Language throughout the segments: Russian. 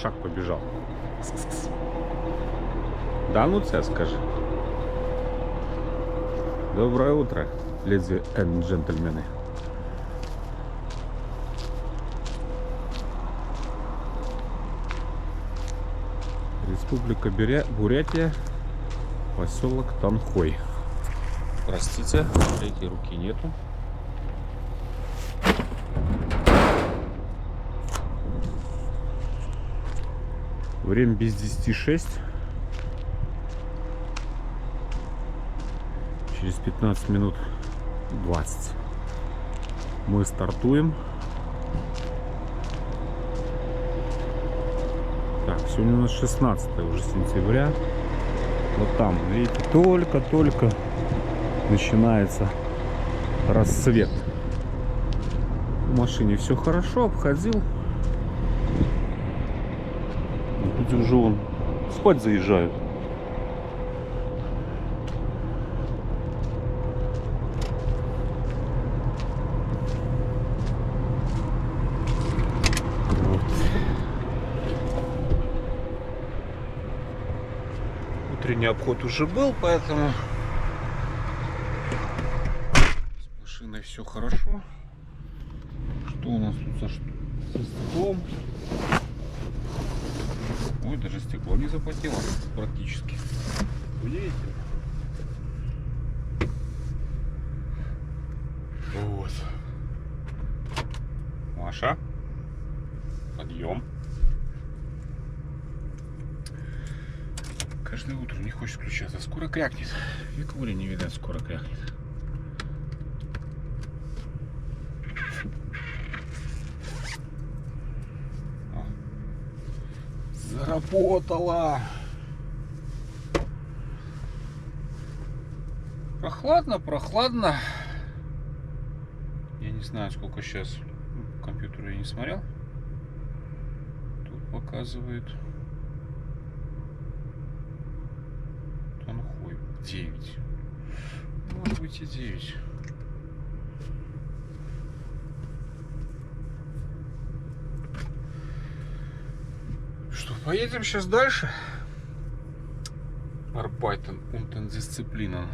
шаг побежал. Кс-кс-кс. Да ну тебя скажи. Доброе утро, леди и джентльмены. Республика Бурятия, поселок Танхой. Простите, третьей руки нету. Время без 10:06. Через 15 минут 20 мы стартуем. Так, сегодня у нас 16 уже сентября. Вот там, видите, только-только начинается рассвет. В машине все хорошо, обходил. Люди уже вон спать заезжают. Вот. Утренний обход уже был, поэтому с машиной все хорошо. Что у нас тут со стеклом? Ой, даже стекло не запотело практически. Удивительно. Вот. Маша, подъем. Каждое утро не хочет включаться. Скоро крякнет. И Коля не видать, скоро крякнет. Заработала. Прохладно. Я не знаю, сколько сейчас. Компьютер я не смотрел. Тут показывает Танхой 9. Может быть и 9. Что, поедем сейчас дальше? Arbeiten und Disziplinen.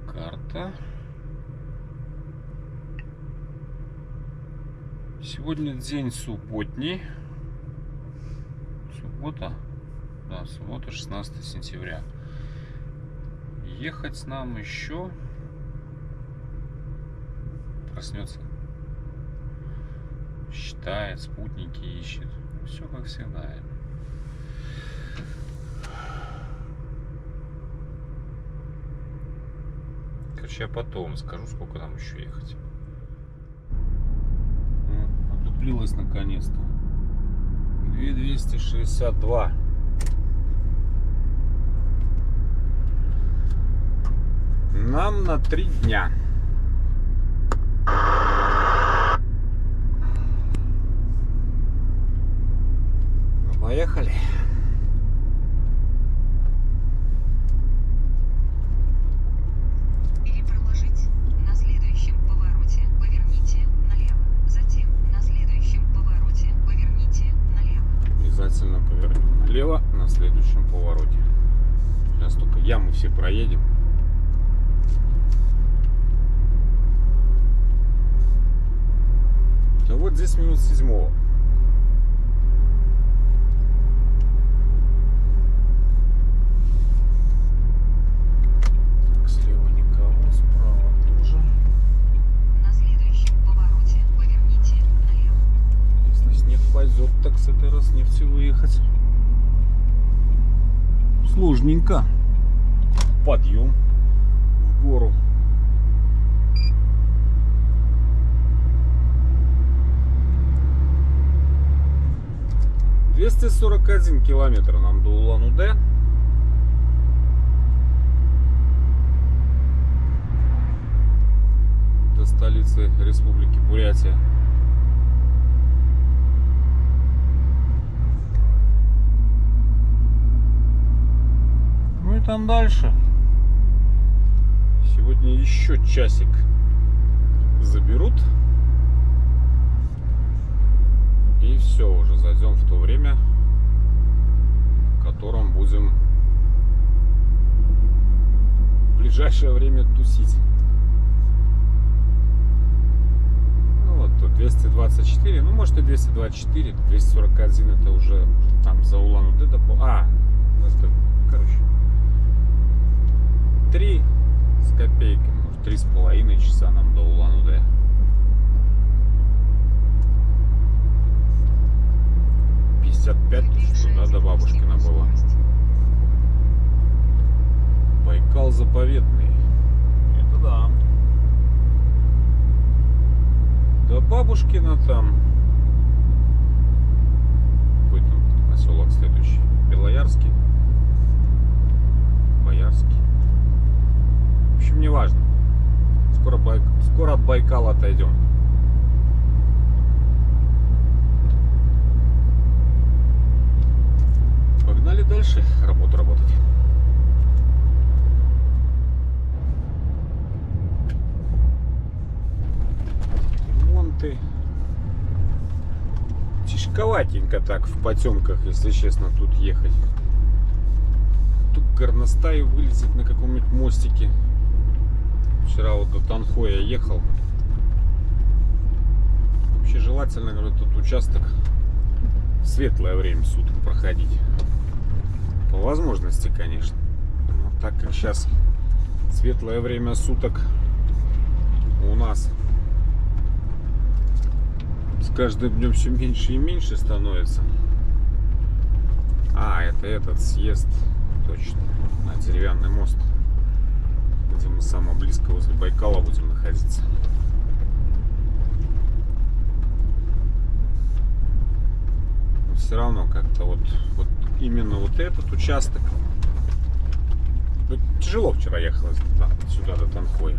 Карта. Сегодня день субботний. Суббота? Да, суббота, 16 сентября. Ехать нам еще. Проснется. Считает, спутники ищет. Все как всегда. Короче, я потом скажу, сколько нам еще ехать. Отуплилась наконец-то. 2262. Нам на 3 дня. Поехали. Или проложить на следующем повороте поверните налево. Затем на следующем повороте поверните налево. Обязательно повернем налево на следующем повороте. Сейчас только ямы все проедем. Да вот здесь минут 7. Так с этой Роснефти выехать сложненько. Подъем в гору. — 241 километр нам до Улан-Удэ. До столицы Республики Бурятия. Ну и там дальше. Сегодня еще часик заберут. И все, уже зайдем в то время, в котором будем в ближайшее время тусить. Ну вот тут 224, ну может и 224, 241 это уже там за Улан-Удэ до... ну это, короче, 3 с копейками, может 3,5 часа нам до Улан-Удэ. Туда до Бабушкина было. Байкал заповедный. Это да. До Бабушкина там. Какой там поселок следующий? Белоярский? Боярский? В общем, не важно. Скоро от Байкала отойдем. Погнали дальше работать. Ремонты. Тяжковатенько так в потемках, если честно, тут ехать. Тут горностай вылезет на каком-нибудь мостике. Вчера вот до Танхоя ехал. Вообще желательно, говорю, этот участок в светлое время суток проходить. По возможности, конечно. Но так как сейчас светлое время суток у нас с каждым днем все меньше и меньше становится. Это этот съезд, точно, на деревянный мост, где мы самое близко возле Байкала будем находиться. Но все равно как-то вот именно вот этот участок. Тяжело вчера ехалось сюда до Танхоя.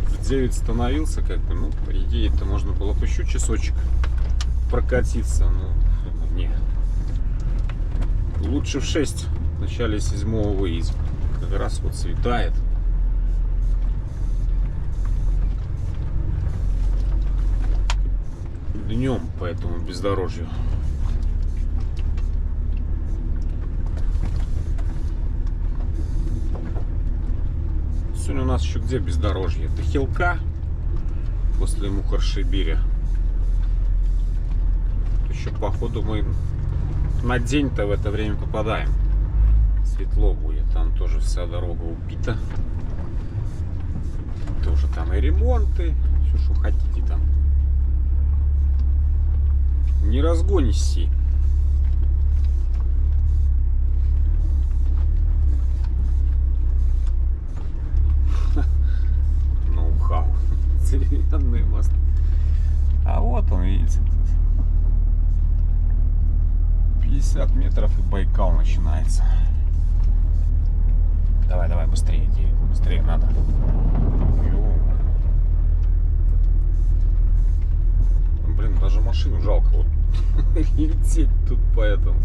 В 9 становился, как бы, ну, по идее-то можно было бы еще часочек прокатиться, но не. Лучше в 6 в начале 7-го выйти. Как раз вот светает. Днем по этому бездорожью. Сегодня у нас еще где бездорожье? Это Хилка после Мухоршибиря. Еще походу мы на день-то в это время попадаем. Светло будет, там тоже вся дорога убита. Тоже там и ремонты, все что хотите там. Не разгонись. Ноу-хау. Деревянный мост. А вот он, видите. 50 метров и Байкал начинается. Давай, быстрее иди. Быстрее надо. Блин, даже машину жалко вот лететь тут поэтому.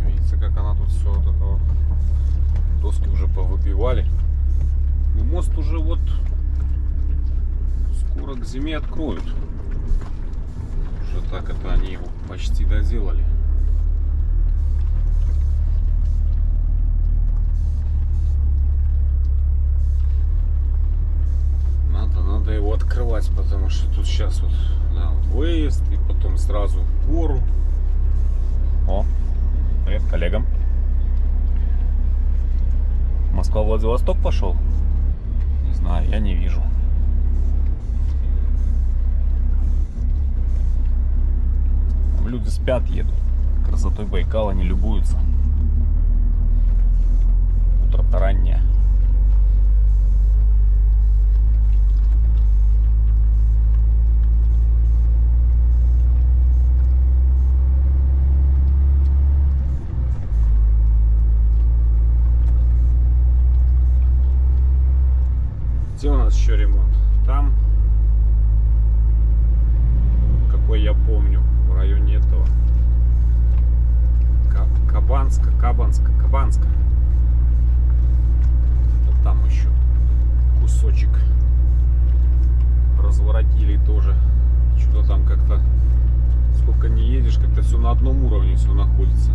Видите, как она тут все вот это вот. Доски уже повыбивали. И мост уже вот скоро к зиме откроют. Уже так это они его почти доделали. Надо его открывать, потому что тут сейчас вот, да, вот выезд и потом сразу в гору. О, привет коллегам. Москва-Владивосток пошел? Не знаю, я не вижу. Люди спят, едут. Красотой Байкала не любуются. Утро-то раннее. Где у нас еще ремонт? Там, какой я помню, в районе этого Кабанска. Вот там еще кусочек тоже. Что-то там как-то, сколько не едешь, как-то все на одном уровне все находится.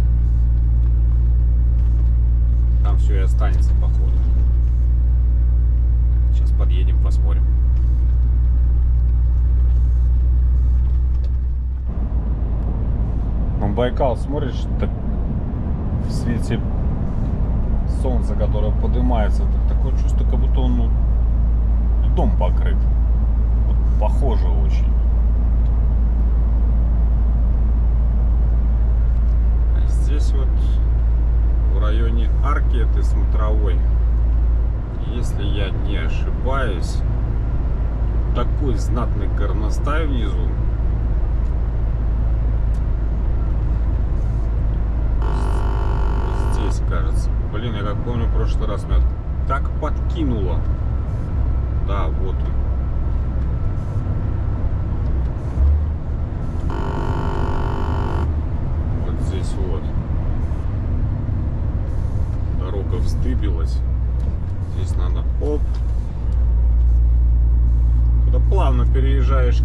Там все и останется, походу. Сейчас подъедем, посмотрим. На Байкал смотришь, так в свете солнца, которое поднимается, так такое чувство, как будто он льдом покрыт. Вот похоже очень. А здесь вот в районе арки этой смотровой, если я не ошибаюсь, такой знатный горностай внизу. Здесь, кажется. Блин, я как помню, в прошлый раз меня так подкинуло. Да, вот он. Вот здесь вот. Дорога вздыбилась. Здесь надо, оп. Когда плавно переезжаешь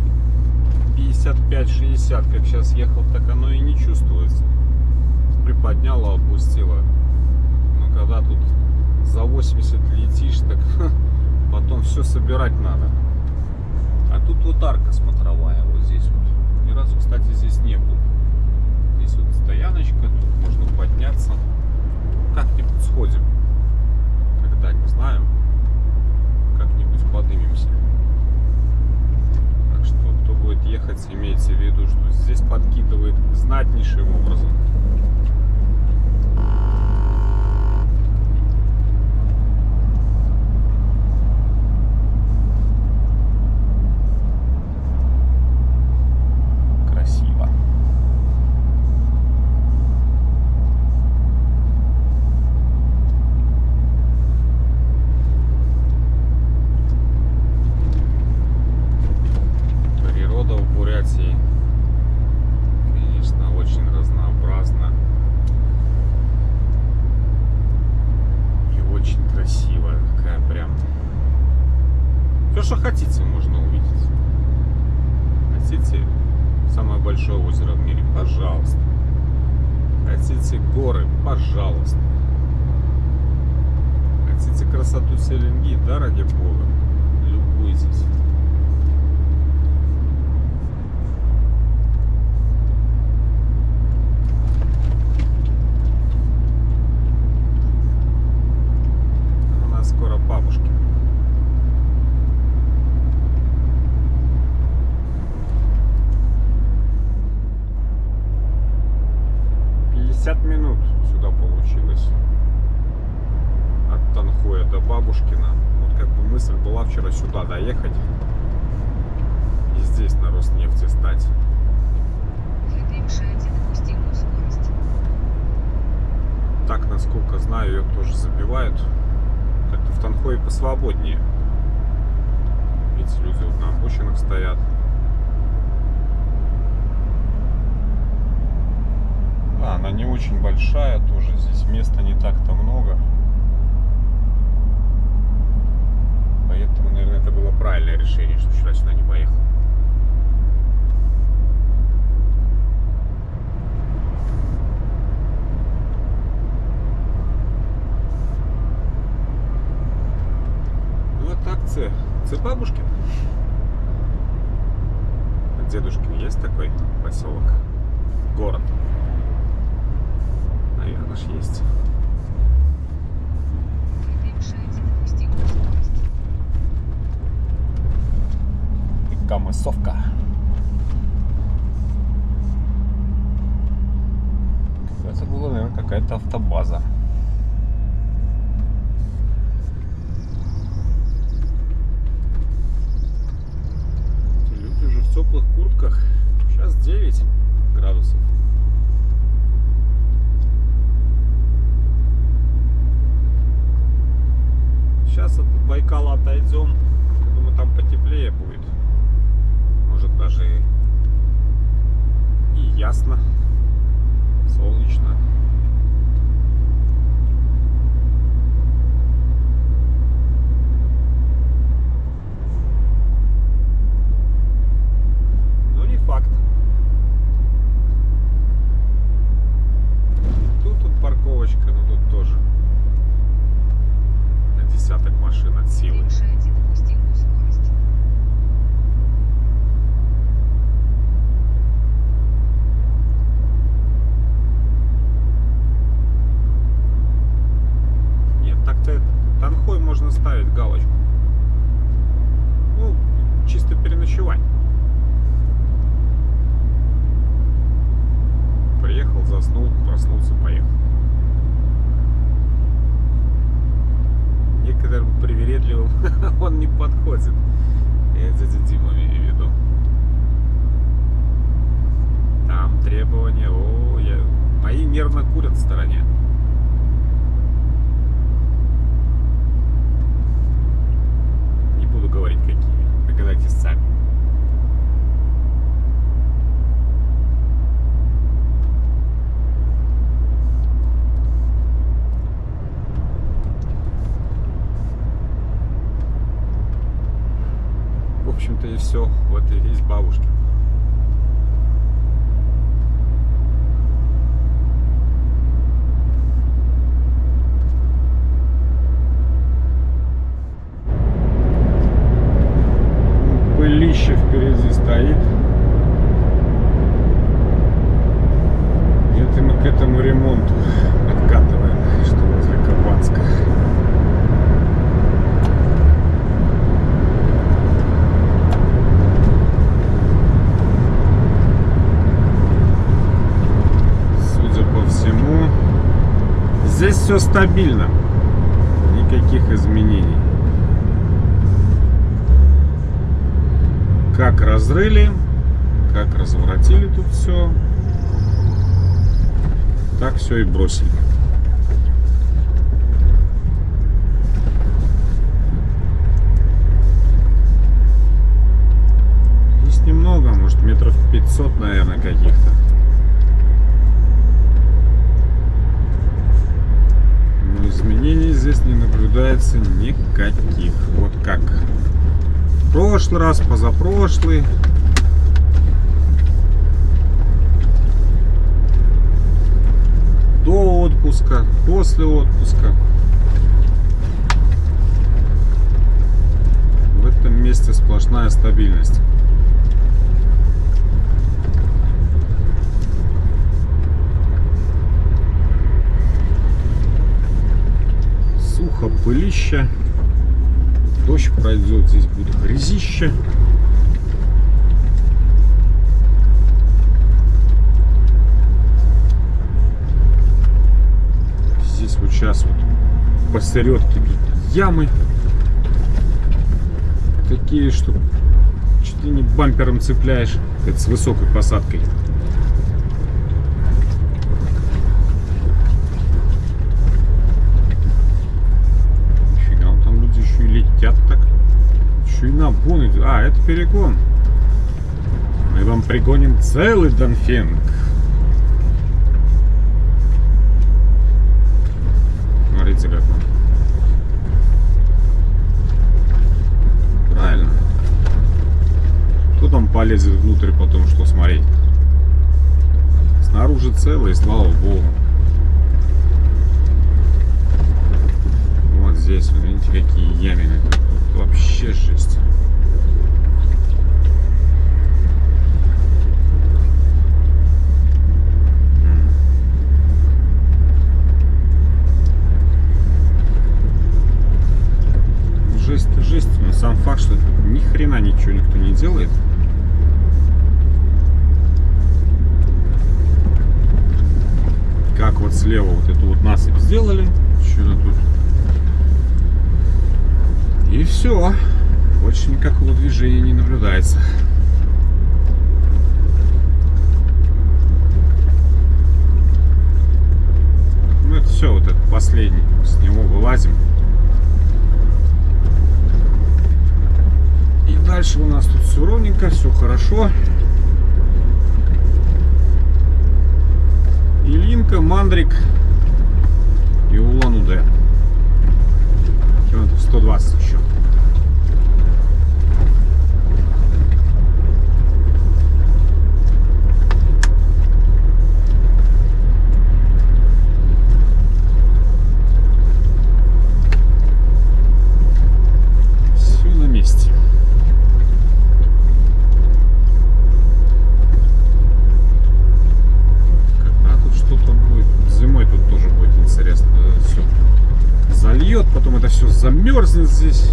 55-60, как сейчас ехал, так оно и не чувствуется. Приподняла, опустила. Но когда тут за 80 летишь, так потом все собирать надо. А тут вот арка смотровая, вот здесь вот. Ни разу, кстати, здесь не был. Здесь вот стояночка, тут можно подняться. Как-нибудь сходим. Когда, не знаю. Как-нибудь поднимемся. Так что, кто будет ехать, имейте в виду, что здесь подкидывает знатнейшим образом. Красиво. Природа в Бурятии, конечно, очень разнообразна и очень красивая, такая прям. Все, что хотите, можно увидеть. Хотите самое большое озеро в мире? Пожалуйста. Хотите горы? Пожалуйста. Хотите красоту Селенги? Да, ради бога. Любуйтесь. У нас скоро бабушки. Минут сюда получилось от Танхоя до Бабушкина. Вот как бы мысль была вчера сюда доехать и здесь на Роснефти стать. Вы превышаете допустимую скорость. Так, насколько знаю, ее тоже забивают. Как-то в Танхое посвободнее. Видите, люди вот на обочинах стоят. Да, она не очень большая тоже, здесь места не так-то много. Поэтому, наверное, это было правильное решение, что вчера сюда не поехал. Ну вот так, це Бабушкин. Дедушкин есть такой поселок, город. Наверное, ж есть. Вы превышаете допустимую скорость. И Камысовка. Это была, наверное, какая-то автобаза. Люди уже в теплых куртках. Сейчас 9 градусов. Сейчас от Байкала отойдем. Я думаю, там потеплее будет. Может, даже и ясно, солнечно. поставить галочку. Ну, чисто переночевать. Приехал, заснул, проснулся, поехал. Некоторым привередливым он не подходит. Я дядя Дима имею в виду. Там требования, мои нервно курят в стороне. Не буду говорить какими, догадайтесь сами. В общем-то и все, вот и весь бабушки. Пылище впереди стоит. Где-то мы к этому ремонту откатываем, что возле Кабанска. Судя по всему, здесь все стабильно. Никаких изменений. Как разрыли, как разворотили тут все, так все и бросили. Здесь немного, может метров 500, наверное, каких-то. Но изменений здесь не наблюдается никаких. Вот как прошлый раз, позапрошлый. До отпуска, после отпуска. В этом месте сплошная стабильность. Сухо, пылище. Дождь пройдет, здесь будет грязище. Здесь вот сейчас вот посередке тут ямы. Такие, что чуть ли не бампером цепляешь. Это с высокой посадкой. Летят так. Еще и на обгон идет. А, это перегон. Мы вам пригоним целый Донфенг. Смотрите, как он. Правильно. Кто там полезет внутрь потом, что смотреть? Снаружи целый, слава богу. Здесь, вы видите, какие ямины. Тут вообще жесть. Жесть-то жесть. Но сам факт, что ни хрена ничего никто не делает. Как вот слева вот эту вот насыпь сделали. Что-то тут. И все. Больше никакого движения не наблюдается. Ну это все, вот этот последний. С него вылазим. И дальше у нас тут все ровненько, все хорошо. Ильинка, Мандрик и Улан-Удэ. Километров 120 еще. Все на месте. Когда тут что-то будет? Зимой тут тоже будет интересно. Все зальет, потом это все замерзнет здесь.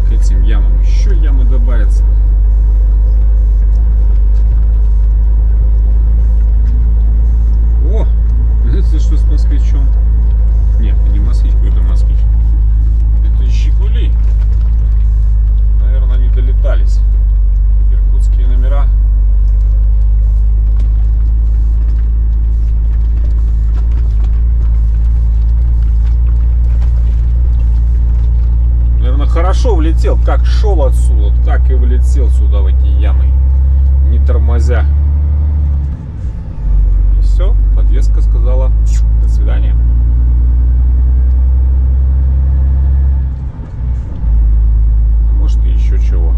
К этим ямам еще ямы добавятся. О, это что с москвичом? Нет, не москвич, это москвич. Это Жигули. Наверное, они долетались. Иркутские номера. Наверное, хорошо влетел. Как шел отсюда, так и влетел сюда, в эти ямы. Не тормозя. И все, подвеска сказала до свидания. Может, и еще чего.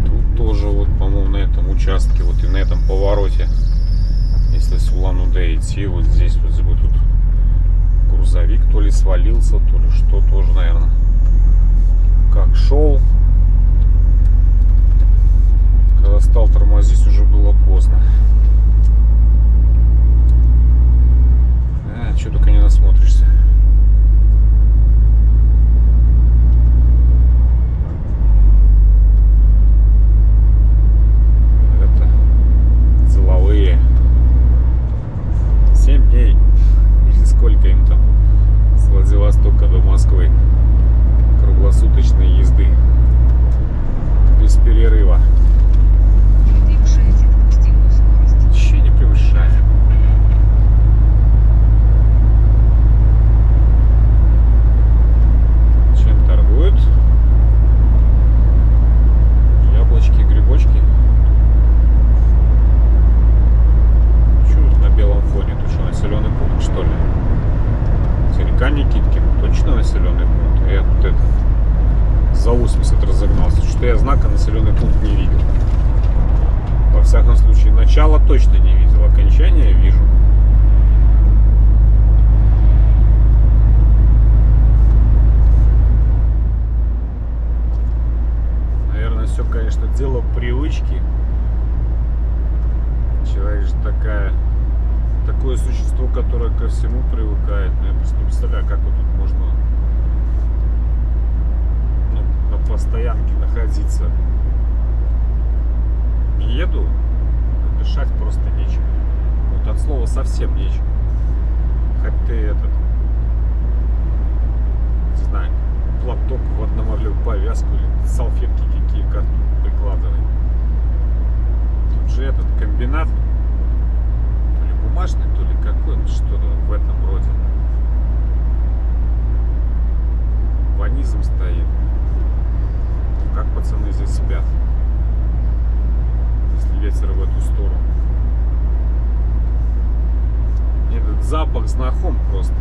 Тут тоже вот, по-моему, на этом участке, вот и на этом повороте, если с Улан-Удэ идти, вот здесь вот тут грузовик то ли свалился, то ли что, тоже, наверное, как шел. Когда стал тормозить, уже было поздно. Что только не насмотришься. Это деловые. 7 дней. Или сколько им там с Владивостока до Москвы. Круглосуточной езды. Без перерыва. Не превышайте допустимую скорость. Еще не превышаем. Чем торгуют? Яблочки, грибочки. Что тут на белом фоне? Тут что, населенный пункт, что ли? Река Никиткин. Точно населенный пункт? Я тут это за 80 разогнался. Что я знака населенный пункт не видел. Во всяком случае, начало точно не видел, окончание вижу. Наверное, все, конечно, дело привычки. Человек же такое существо, которое ко всему привыкает. Но я просто не представляю, как вот тут можно на постоянке находиться. Еду, дышать просто нечем. Вот от слова совсем нечем. Хоть ты не знаю, платок в одноморлевую повязку или салфетки какие прикладывай. Тут же этот комбинат, то ли бумажный, то ли какой, что-то в этом роде. Ванизм стоит. Как пацаны здесь спят? Если ветер в эту сторону. Мне этот запах знаком просто.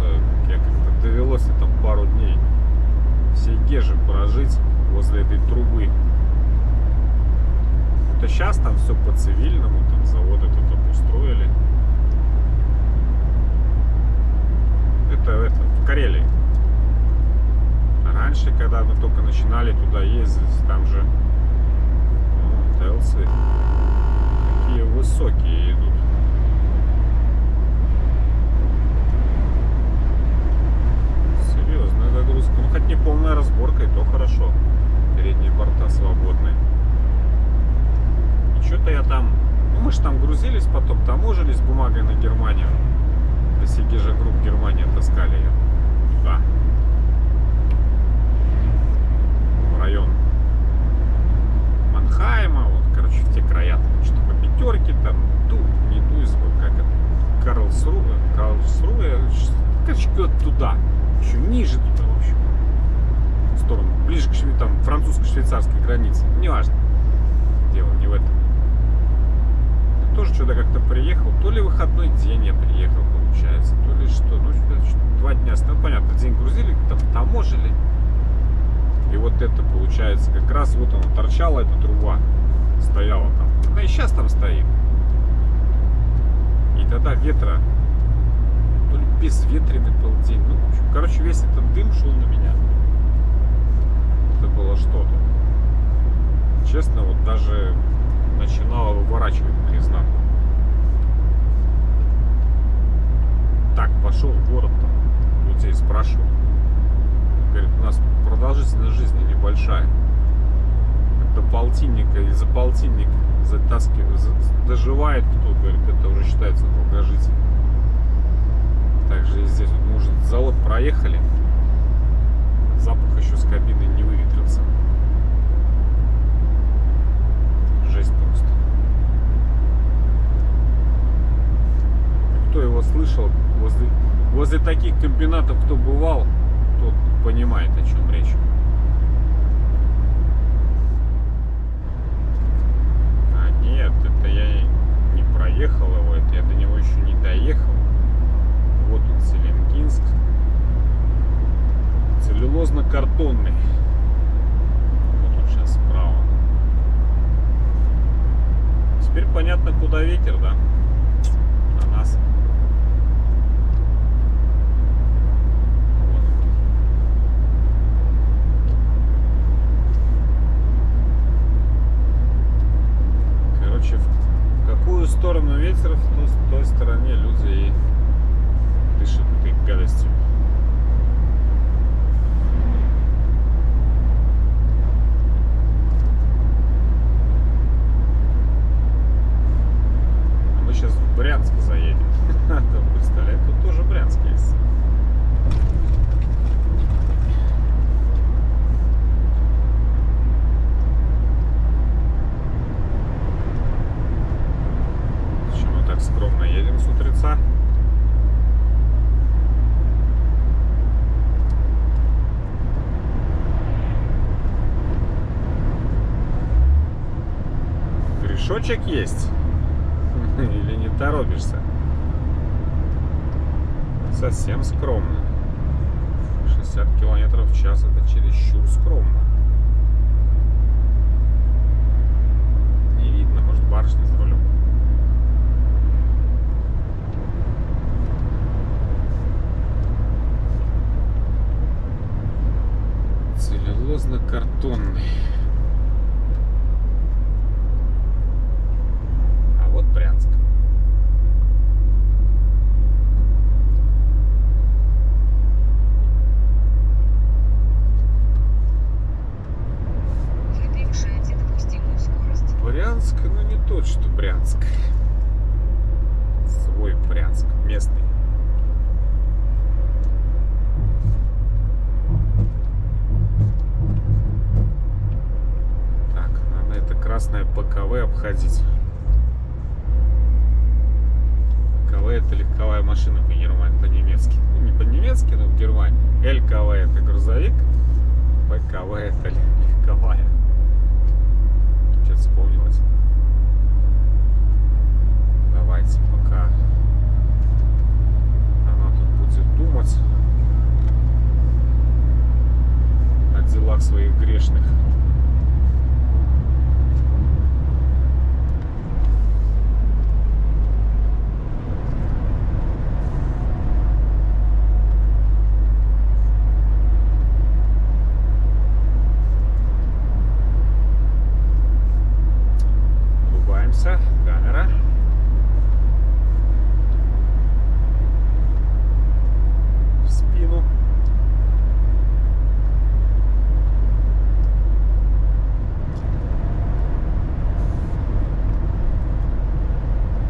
Я как-то довелось там пару дней в Сейгеже прожить возле этой трубы. Это сейчас там все по-цивильному, там завод этот обустроили. Это в Карелии. А раньше, когда мы только начинали туда ездить, там же ТЛЦ. Какие высокие идут. Серьезная загрузка. Ну, хоть не полная разборка, и то хорошо. Передние борта свободные. И что-то я там... Ну, мы же там грузились, потом таможились бумагой на Германию. До Сейгежа Групп Германия таскали ее туда. В район Манхайма, вот, короче, в те края, что по пятерке, там, не Дуйсбург, как это, Карлсруэ, короче, куда-то туда, еще ниже туда, в общем, в сторону, ближе к там, французско-швейцарской границе, неважно, дело не в этом. Я тоже что-то как-то приехал, то ли выходной день я приехал, получается, то ли что, ну, 2 дня, ну, понятно, день грузили, там, таможили. И вот это получается, как раз вот она торчала, эта труба стояла там. Она и сейчас там стоит. И тогда ветра то ли безветренный был день. Ну, в общем, короче, весь этот дым шел на меня. Это было что-то. Честно, вот даже начинало выворачивать наизнанку. Так, пошел в город, там людей спрашивал. Говорит, у нас продолжительность жизни небольшая. До полтинника и за полтинник доживает кто, говорит, это уже считается долгожитель. Также и здесь вот мы уже завод проехали. Запах еще с кабины не выветрился. Жесть просто. Кто его слышал, возле таких комбинатов кто бывал, тот понимает, о чем речь. А нет, это я не проехал его, это я до него еще не доехал. Вот он, Селенгинск. Целлюлозно-картонный. Вот он сейчас справа. Теперь понятно, куда ветер, да? На нас. Короче, в какую сторону ветер, в той стороне люди и дышат этой гадостью. А мы сейчас в Брянск заедем. Там, представляете, тут тоже Брянск есть. Почему мы так скромно едем с утреца? Грешочек есть? Или не торопишься? Совсем скромно. 60 километров в час — это чересчур скромно. Не видно, может, барышня за рулем. Целлюлозно-картонный. А вот Брянск. Вы превышаете допустимую скорость. Брянск, ну не тот, что Брянск. Свой Брянск, местный. Так, надо это красное ПКВ обходить. ПКВ — это легковая машина по-немецки. Ну, не по-немецки, но в Германии. ЛКВ — это грузовик. ПКВ — это легковая. Что-то вспомнилось. Давайте, пока она тут будет думать о делах своих грешных. Улыбаемся. Камера. В спину.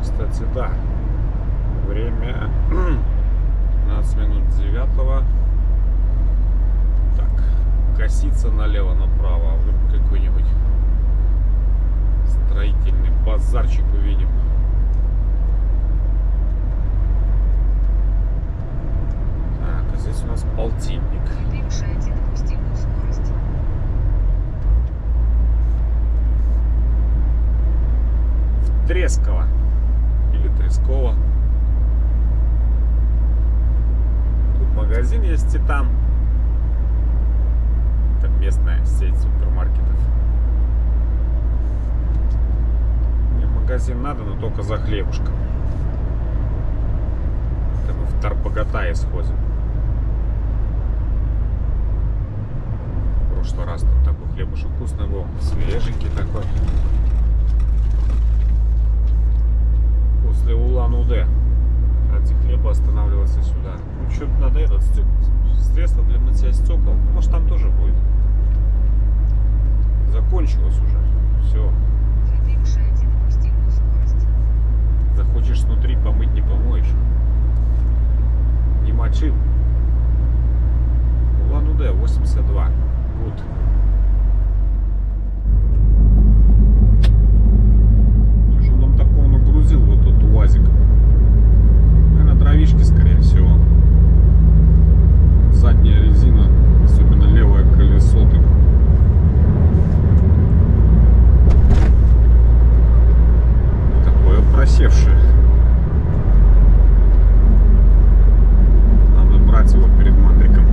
Кстати, да. Время 15 минут 9. Так. Коситься налево-направо. Вдруг какой-нибудь строительный базарчик увидим. Так, а здесь у нас полтинник. Вы превышаете допустимую скорость. Тресково. Или Тресково. Тут магазин есть Титан. Это местная сеть супермаркетов. Мне в магазин надо, но только за хлебушком. Это мы в Тарбагатае сходим. В прошлый раз там такой хлебушек вкусный был. Свеженький такой. После Улан-Удэ. Ради хлеба останавливаться сюда. Ну что, надо этот средство для мытья стекол. Может там тоже будет. Закончилось уже. Все. Превышайте допустимую скорость. Захочешь снутри помыть, не помоешь. Не мочил. Улан-Удэ 82. Вот. Что же он нам такого нагрузил в этот УАЗик? Наверное, дровишки, скорее всего. Задняя резина, особенно левое колесо, так такое просевшее. Надо брать его перед мандриком.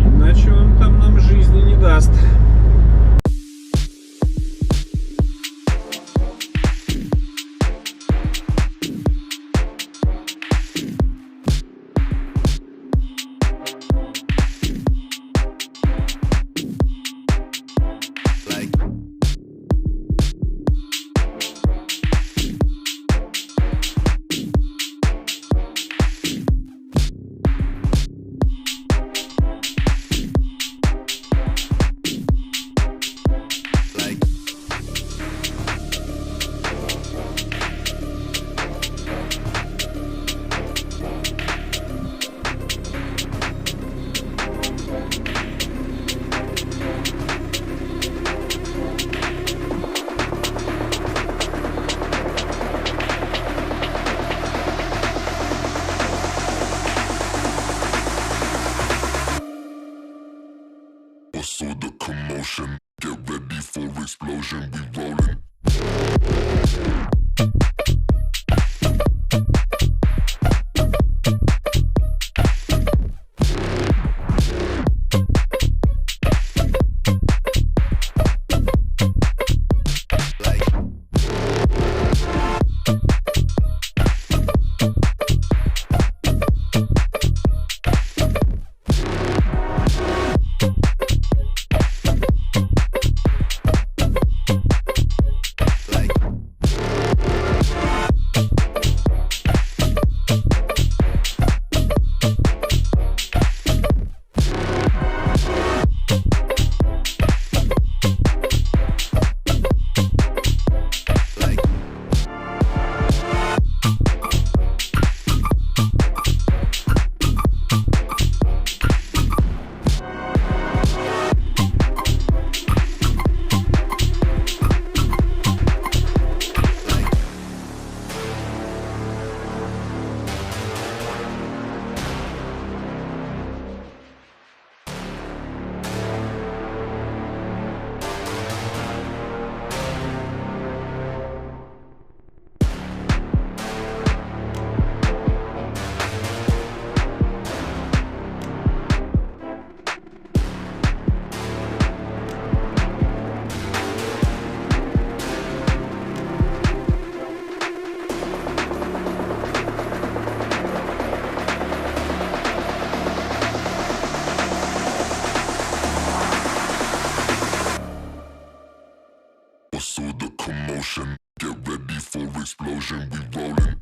Иначе он там нам жизни не даст. Saw the commotion. Get ready for explosion. We rolling. Saw the commotion. Get ready for explosion. We rolling.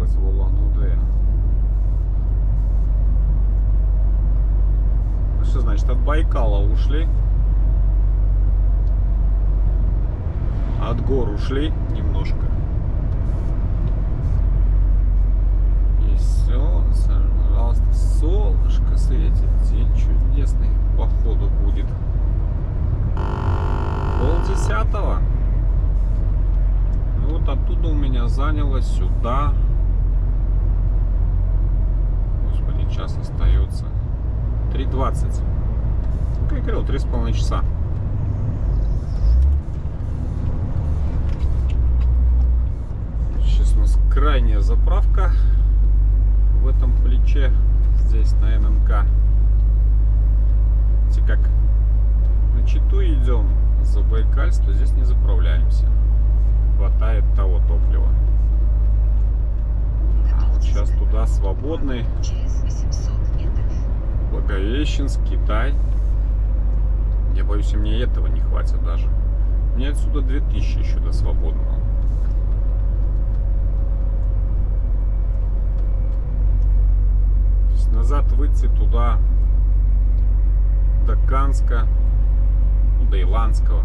осталось в Улан-Удэ. Что значит, от Байкала ушли? От гор ушли немножко. И все, пожалуйста, солнышко светит. День чудесный, походу, будет. 9:30. Ну вот оттуда у меня заняло сюда. Господи, час остается. 3:20. Ну, как я говорил, 3,5 часа. Сейчас у нас крайняя заправка в этом плече. Здесь на ННК. Видите, как на Читу идем за Байкальск, то здесь не заправляемся. Хватает того топлива. А вот сейчас туда свободный. Через 800 метров. Благовещенск, Китай. Я боюсь, и мне этого не хватит даже. Мне отсюда 2000 еще до свободного. То есть назад выйти туда, до Канска, ну, до Иландского.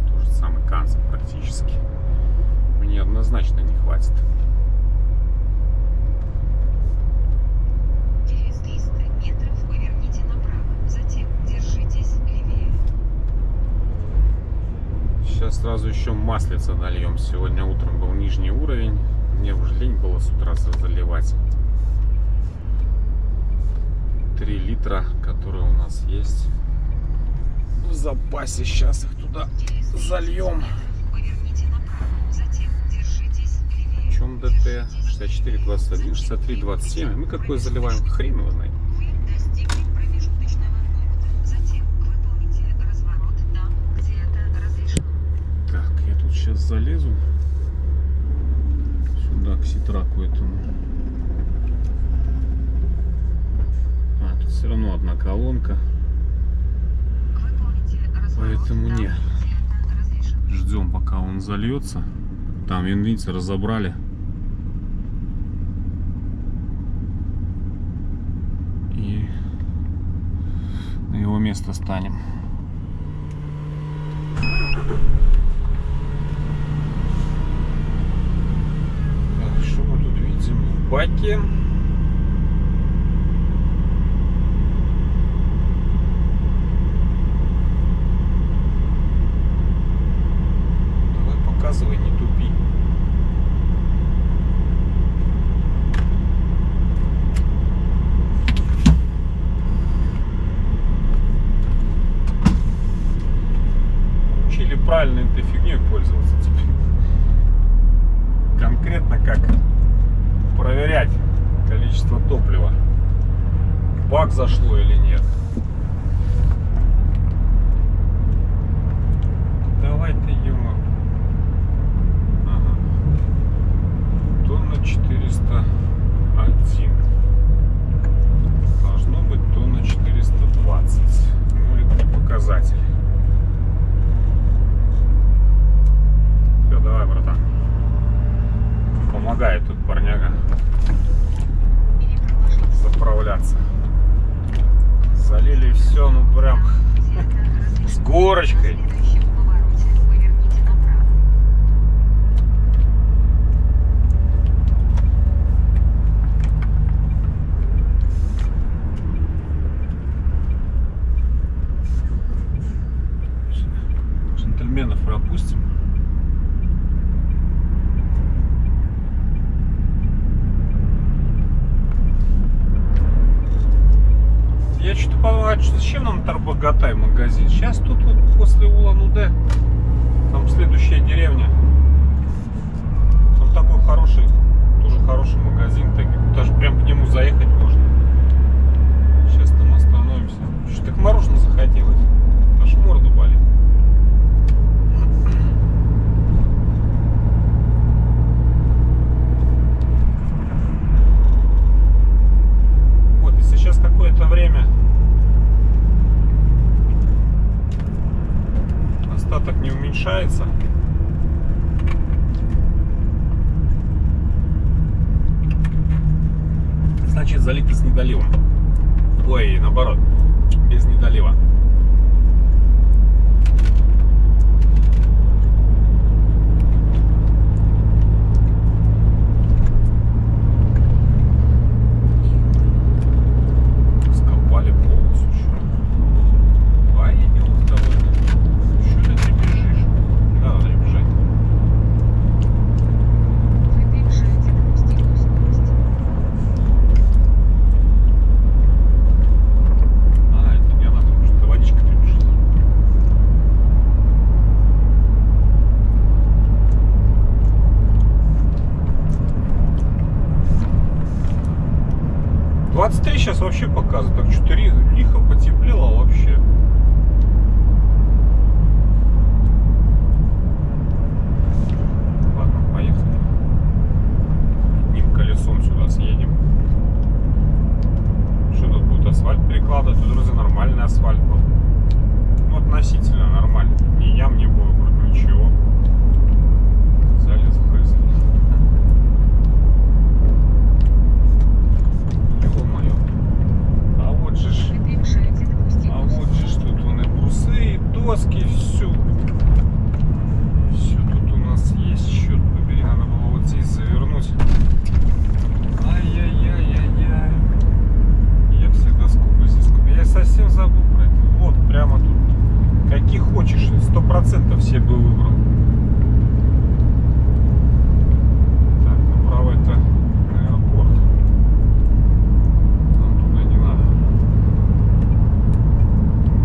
То же самое Канск практически. Мне однозначно не хватит. Через 300 метров поверните направо. Затем держитесь левее. Сейчас сразу еще маслица нальем. Сегодня утром был нижний уровень. Мне уже лень было с утра заливать. 3 литра, которые у нас есть в запасе. Сейчас их туда Через 30 зальем. метров поверните направо. Затем держитесь левее. В чем ДТ? 64,21, 63,27. Мы какой заливаем? Хрен его знает. Вы достигли промежуточного пункта. Затем выполните разворот там, где это разрешено. Так, я тут сейчас залезу сюда, к ситраку этому. А, тут все равно одна колонка. Выполните разворот Поэтому там, не. где это разрешено. Ждем, пока он зальется. Там, видите, разобрали. И на его место станем. Так, что мы тут видим? В баке. Давай показывай, не тупи. Учили правильно этой фигней пользоваться теперь. Конкретно как проверять количество топлива. В бак зашло или нет. Давай ты ему. Ага. Тонна 401. Должно быть тонна 420. Ну, это не показатель. Все, давай, братан. Помогает тут парняга Или проложить заправляться. Залили все, ну прям где это разрешено. с горочкой. На следующем повороте поверните направо. Джентльменов пропустим. Я что-то подумал, а зачем нам Тарбагатай магазин? Сейчас тут вот после Улан-Удэ, там следующая деревня. Там такой хороший, тоже хороший магазин, даже прям к нему заехать можно. Сейчас там остановимся. Что так мороженое захотелось? Аж морда болит. Вот, и сейчас какое-то время остаток не уменьшается. значит залито с недоливом. Ой, наоборот, без недолива. Скопали полностью. Ай, идиот довольно. Чё ты бежишь? Не надо бежать. Вы превышаете допустимую скорость. А, это не надо, потому что водичка прибежит. «23» сейчас вообще показывает, так что-то лихо потеплело вообще. Ладно, поехали. Одним колесом сюда съедем. Что тут будет асфальт перекладывать? Тут, друзья, нормальный асфальт был. Ну, относительно нормальный. Ни ям не было, вроде ничего. Залез в хрызли. Ё-моё. А вот же ж. Вы превышаете А допустимую вот же ж тут вон и бусы, и доски, все. Все тут у нас есть. Черт побери, надо было вот здесь завернуть. Ай-яй-яй-яй-яй. Я всегда скупо здесь купил. Я совсем забыл про это. Вот, прямо тут. Какие хочешь, 100% все бы выбрал. Так, направо это аэропорт. Нам туда не надо.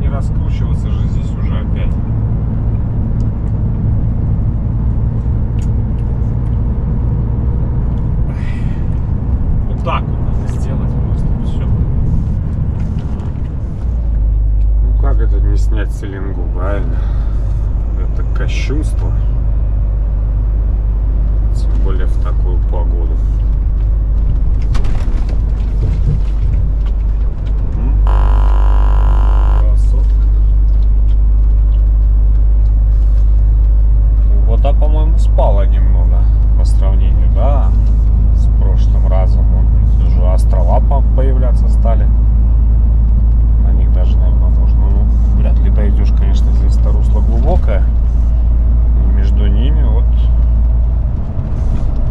Не раскручиваться же здесь уже опять. Вот так вот надо сделать просто. Все. Ну как это не снять цилингу, правильно? Это кощунство. Тем более в такую погоду. Красотка. Вода, по-моему, спала немного по сравнению, да, с прошлым разом. Вот уже острова появляться стали. На них даже, наверное, можно. Ну, вряд ли дойдешь, конечно, здесь-то русло глубокое. Но между ними вот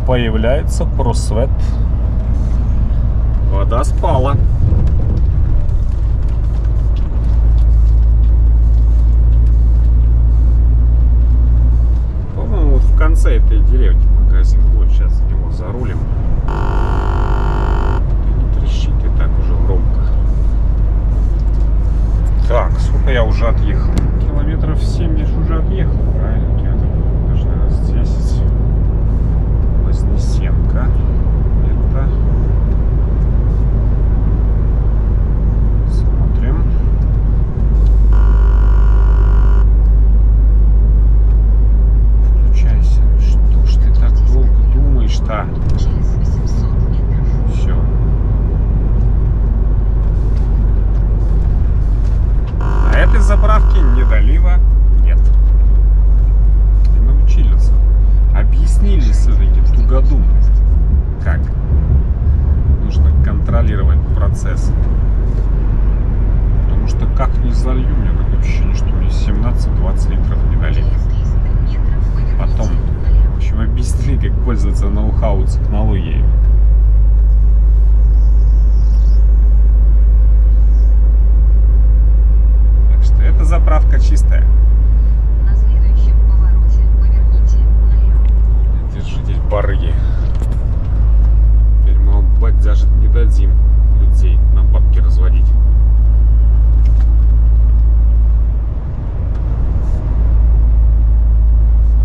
появляется просвет. Вода спала. По-моему, вот в конце этой деревни магазин будет. Сейчас за него зарулим. Ты не трещи, ты так уже громко. Так, сколько я уже отъехал? Километров 7 я ж уже отъехал, правильно? Где-то даже, наверное, 10. Вознесенка. Это... Смотрим. Включайся. Что ж ты так долго думаешь-то? через 800 метров. Все. На этой заправке недолива нет. Ты научился. Объяснили все-таки тугодум, как нужно контролировать процесс. Потому что как не залью, у меня такое ощущение, что мне 17-20 литров не долили. Через 300 метров поверните Потом, налево. в общем, объяснили, как пользоваться ноу-хау технологией. Так что эта заправка чистая. На следующем повороте поверните налево. Держитесь, барыги. Теперь мы вам даже не дадим людей на бабки разводить.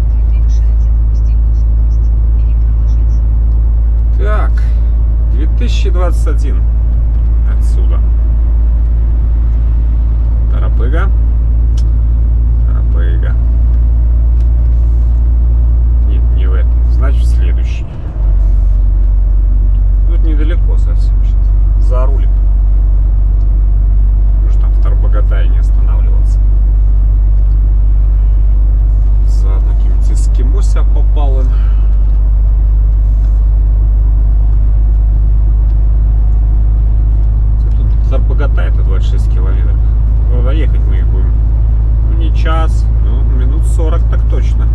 Вы превышаете допустимую скорость. Перепроложите. Так, 2021 отсюда. Тарапыга. Тарапыга. Нет, не в этом. Значит, в следующий. Тут недалеко совсем сейчас. За рулем. Может там в Тарбагатае не останавливаться. Заодно каким-нибудь эскимося попал им. 56 километров. Но доехать мы их будем, ну, не час, но минут 40 так точно.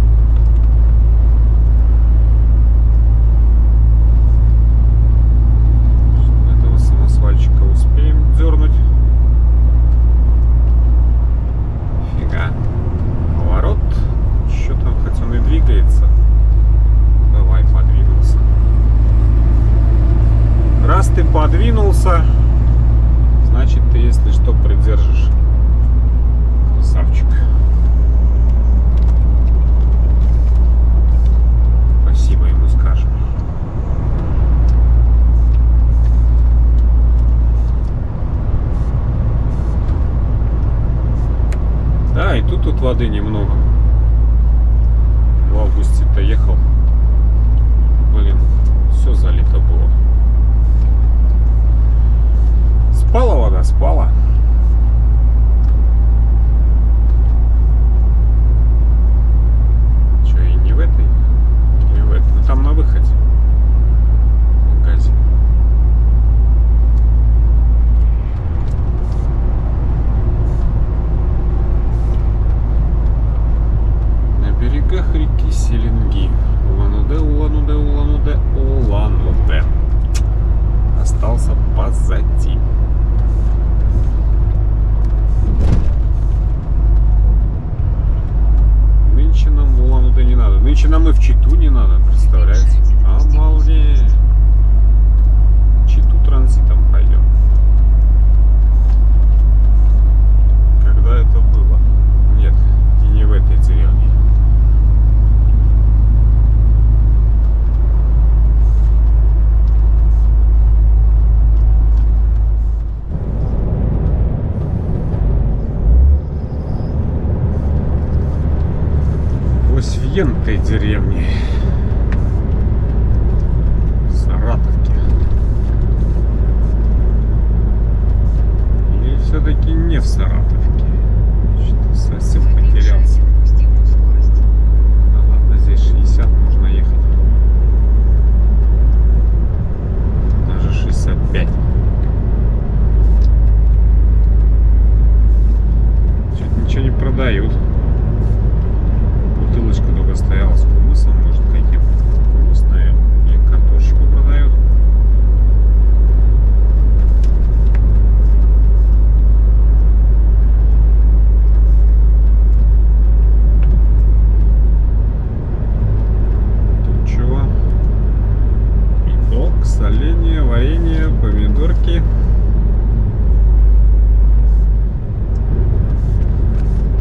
Этого самосвальчика успеем дернуть. Фига. Поворот. Что там, хоть он и двигается. Давай, подвинулся. Раз ты подвинулся, значит, ты, если что, придержишь. Красавчик. Спасибо ему скажем. Да, и тут воды немного. В августе-то ехал. Блин, все залито было. Спала вода, спала. Че, и не в этой? Не в этой. Ну, там на выходе. Магазин. На берегах реки Селенги. Улан-Удэ, Улан-Удэ, Улан-Удэ, Улан-Удэ. Остался позади. Нынче нам в Улан-Удэ не надо. Нынче нам и в Читу не надо, представляете? Обалдеть. Читу транзитом пойдем. Когда это было? Нет, и не в этой деревне. В Освентой деревне. Саратовке. Или все-таки не в Саратовке? Что-то совсем потерялся. Допустимую скорость. Да ладно, здесь 60 можно ехать. Даже 65. Чуть ничего не продают. Бутылочка только стояла с хумусом, может, каким вкусная. И картошечку продают. Тут чего? Пидок, соленье, варенье, помидорки.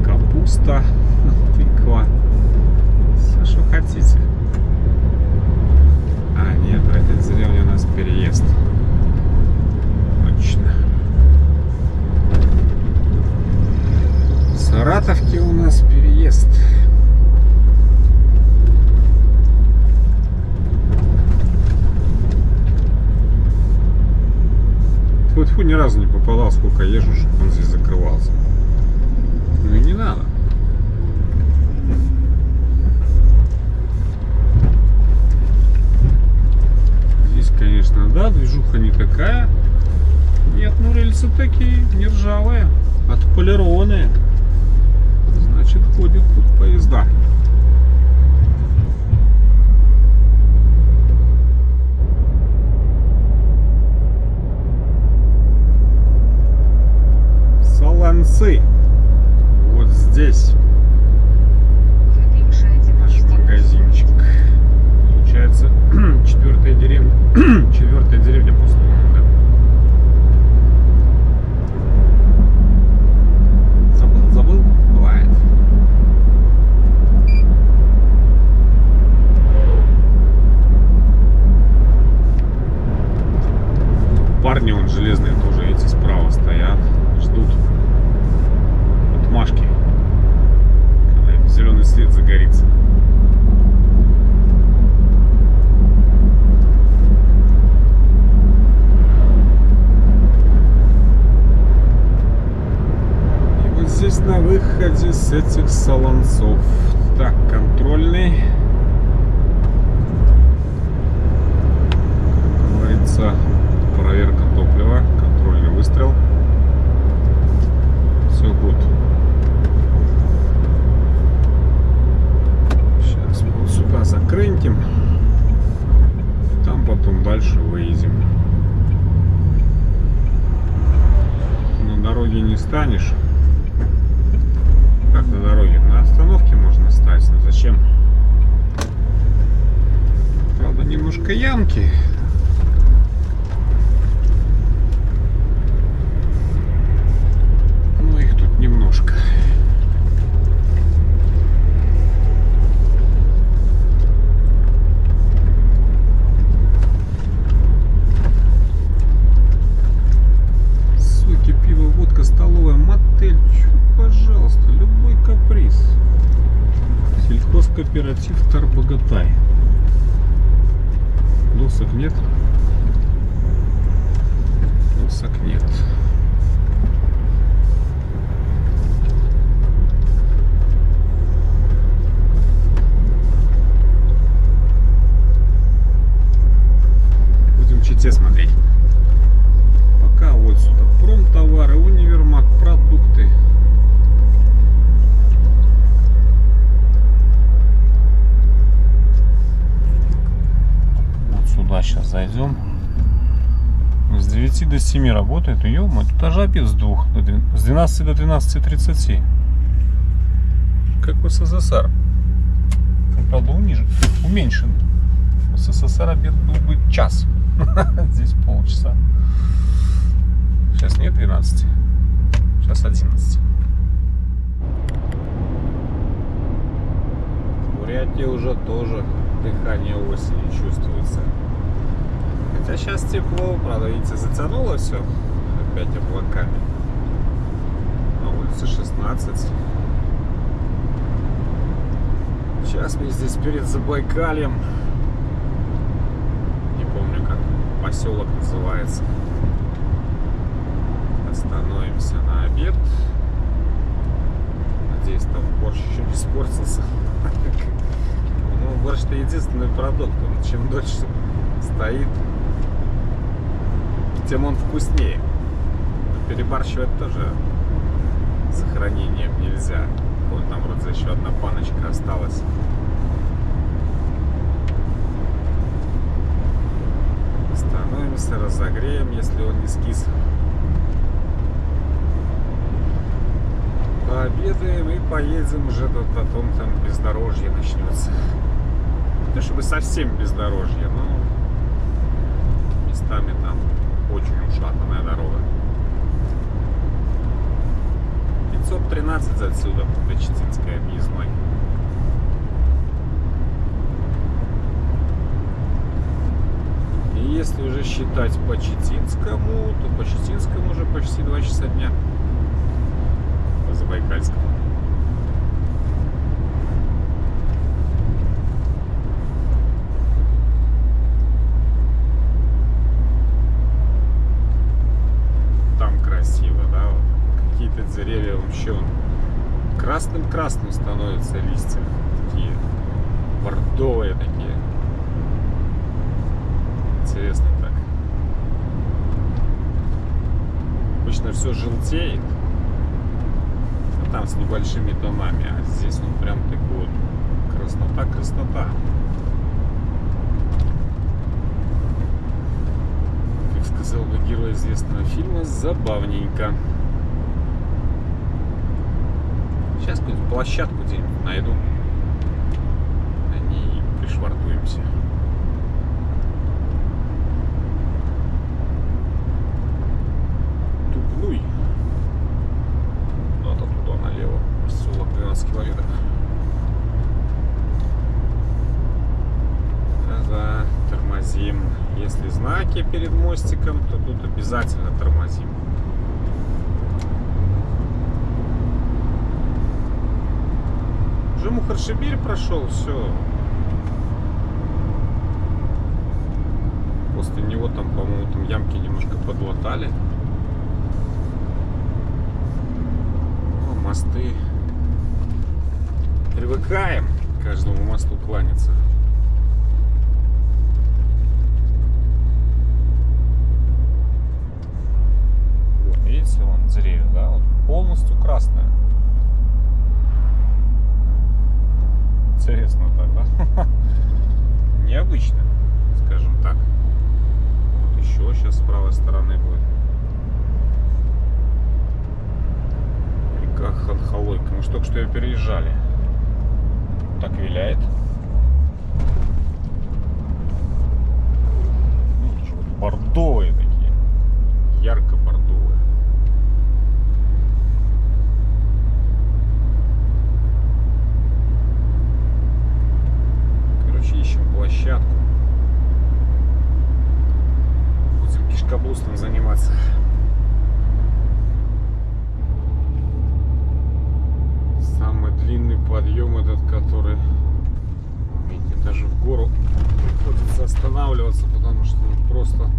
Капуста, тыква. Все, что хотите. А, нет, в этой деревне у нас переезд. Точно. В Саратовке у нас переезд. Тьфу-тьфу, ни разу не попадал, сколько езжу, чтобы он здесь закрывался. Ну и не надо. Здесь, конечно, да, движуха не такая. Нет, ну рельсы такие, не ржавые, отполированные. Значит, ходят тут поезда. Солонцы. Вот здесь Вы перешаете наш допустимую магазинчик. Получается, четвертая деревня. Четвертая деревня после Улан-Удэ. Забыл? Бывает. Парни вон железные тоже эти справа стоят, ждут отмашки, когда им зеленый свет загорится. И вот здесь на выходе с этих Солонцов. Так, контрольный. Как говорится, проверка топлива, контрольный выстрел. не станешь. Как на дороге. На остановке можно стать, но зачем? Правда, немножко ямки. Но их тут немножко. Соки, пиво, водка, столовая, мотель. Пожалуйста, любой каприз. Сельхозкооператив Тарбогатай. Досок нет. Досок нет. Будем в Чите смотреть. Пока вот сюда. Промтовары, универмаг, продукты. Вот сюда сейчас зайдем. С 9 до 7 работает. Ё-моё, тут даже обед с 12 до 12:30. Как в СССР. Правда, уменьшен. В СССР обед был бы час. Здесь полчаса. Сейчас нет 12. Сейчас 11. В Бурятии уже тоже дыхание осени чувствуется. Хотя сейчас тепло, правда, видите, затянуло все опять облаками. На улице 16. Сейчас мы здесь перед Забайкальем. Не помню, как поселок называется. Остановимся на обед. Надеюсь, там борщ еще не испортился. Ну, борщ-то единственный продукт. Он чем дольше стоит, тем он вкуснее. Но перебарщивать тоже с сохранением нельзя. Вот там вроде еще одна баночка осталась. Остановимся, разогреем, если он не скис. Пообедаем и поедем уже, потом там бездорожье начнется. Не то чтобы совсем бездорожье, но местами там очень ушатанная дорога. 513 отсюда до Читинской объездной. И если уже считать по Читинскому, то по Читинскому уже почти 2 часа дня. По Забайкальскому. Там красиво, да? Вот какие-то деревья вообще красным-красным становятся листья. Такие бордовые такие. Интересно так. Обычно все желтеет. А там с небольшими тонами. А здесь он прям такой вот краснота. Как сказал бы герой известного фильма, забавненько. Сейчас какую-нибудь площадку где-нибудь найду. На ней пришвартуемся. Тупнуй. Куда-то туда налево. Поселок 12 километров. Да, тормозим. Если знаки перед мостиком, то тут обязательно тормозим. Уже Мухоршибирь прошел, все. После него там, по-моему, там ямки немножко подлатали. О, мосты. Привыкаем к каждому мосту кланяться. Вот, видите, вон деревья, да? Вот полностью красное. Интересно так, да? Необычно, скажем так. Вот еще сейчас с правой стороны будет. что только что ее переезжали. Так виляет. Ну, что, бордовые такие. Ярко-бордовые. Короче, ищем площадку. Будем кишкобусным заниматься. Самый длинный подъем этот, который, видите, даже в гору приходится останавливаться, потому что ну, просто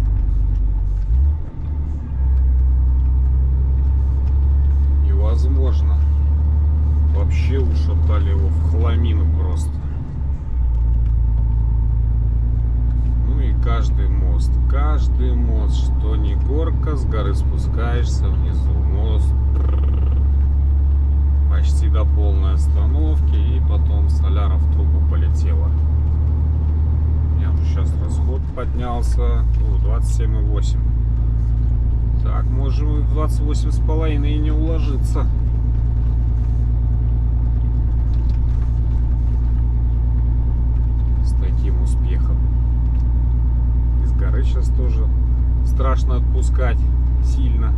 невозможно. Вообще ушатали его в хламину просто. Ну и каждый мост, что не горка, с горы спускаешься, внизу мост. Почти до полной остановки, и потом соляра в трубу полетела. У меня уже сейчас расход поднялся 27,8. Так, можем в 28,5 и не уложиться. С таким успехом. Из горы сейчас тоже страшно отпускать сильно.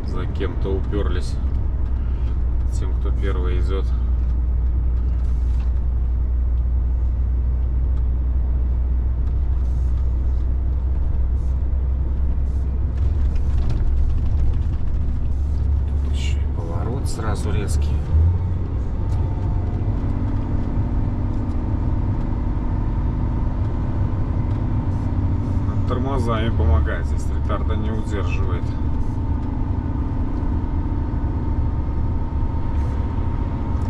За кем-то уперлись, тем, кто первый идет. Тут еще и поворот сразу резкий. Над тормозами помогает, здесь ретарда не удерживает.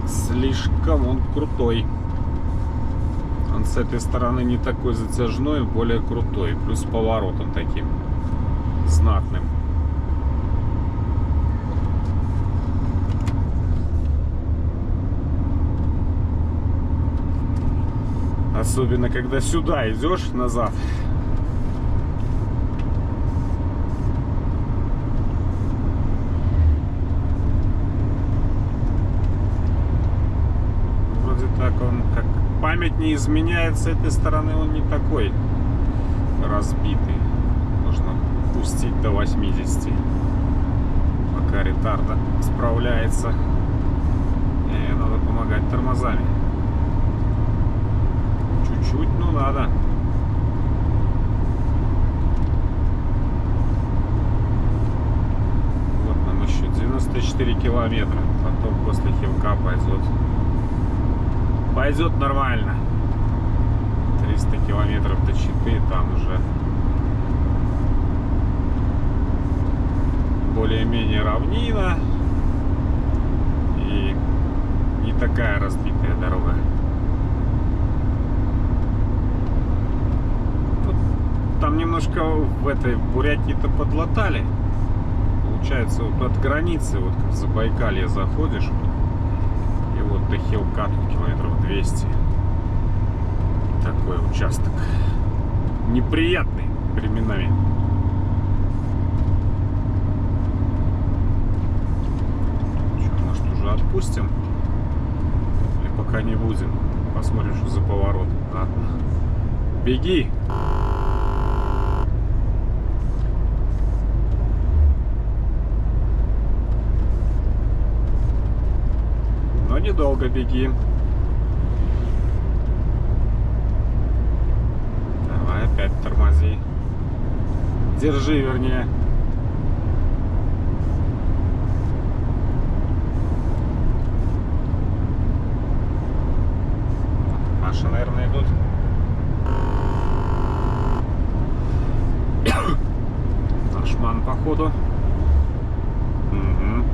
Слишком он крутой. Он с этой стороны не такой затяжной, более крутой. Плюс поворотом таким знатным. Особенно когда сюда идешь назад. Так он, как память не изменяет, с этой стороны он не такой разбитый. Можно пустить до 80, пока ретарда справляется. И надо помогать тормозами. Чуть-чуть, но надо. Вот нам еще 94 километра. Потом после Хилка пойдет нормально. 300 километров до Читы, там уже более-менее равнина и не такая разбитая дорога. Там немножко в этой Бурятии-то подлатали. Получается, вот от границы, вот как в Забайкалье заходишь, и вот до Хилка тут километров 200. Такой участок. Неприятный временами. Что, может, уже отпустим? Или пока не будем? Посмотрим, что за поворот. Ладно. Беги! Но недолго беги. Давай опять тормози. Держи, вернее. Наши, наверное, идут. Нашман, походу. Угу.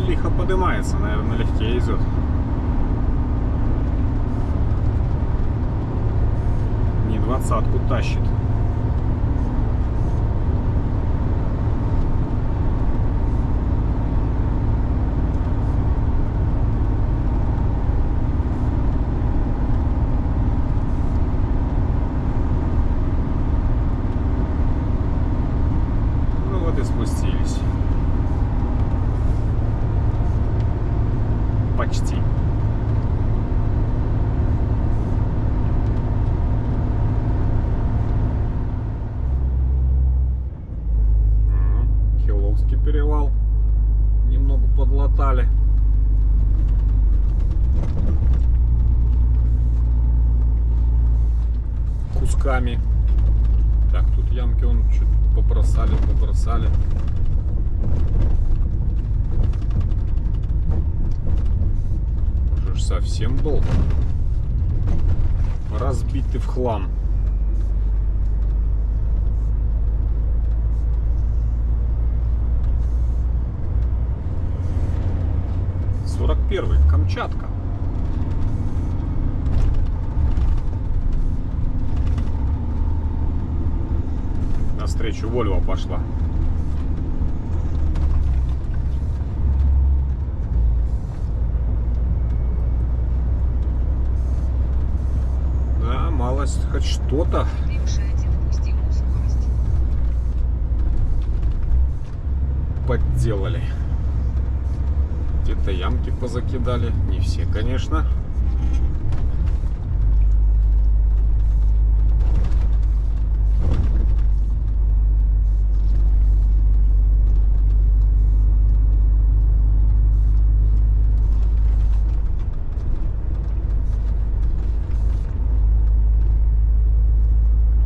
Лихо поднимается, наверное, налегке идет. 20-ку тащит. Ну вот и спустились. Почти. Хиловский перевал немного подлатали. Кусками. Так, тут ямки он чуть побросали. Уже ж совсем был разбитый в хлам. Первый, Камчатка. Навстречу Вольво пошла. Да, малость, хоть что-то. Превышайте допустимую скорость. Подделали. Где-то ямки позакидали. Не все, конечно.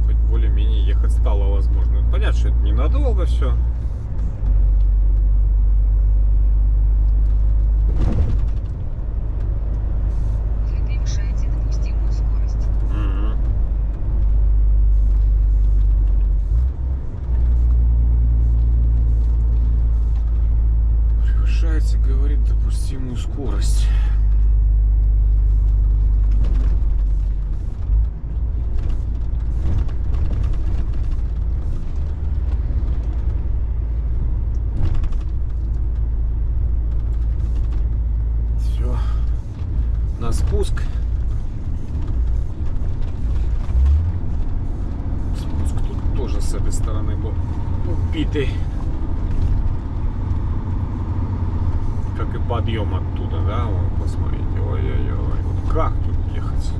Хоть более-менее ехать стало возможно. Понятно, что это ненадолго все. Говорит допустимую скорость. Все, на спуск. Спуск тут тоже с этой стороны был убитый. Как и подъем оттуда, да, вон, посмотрите, ой-ой-ой, вот как тут ехать?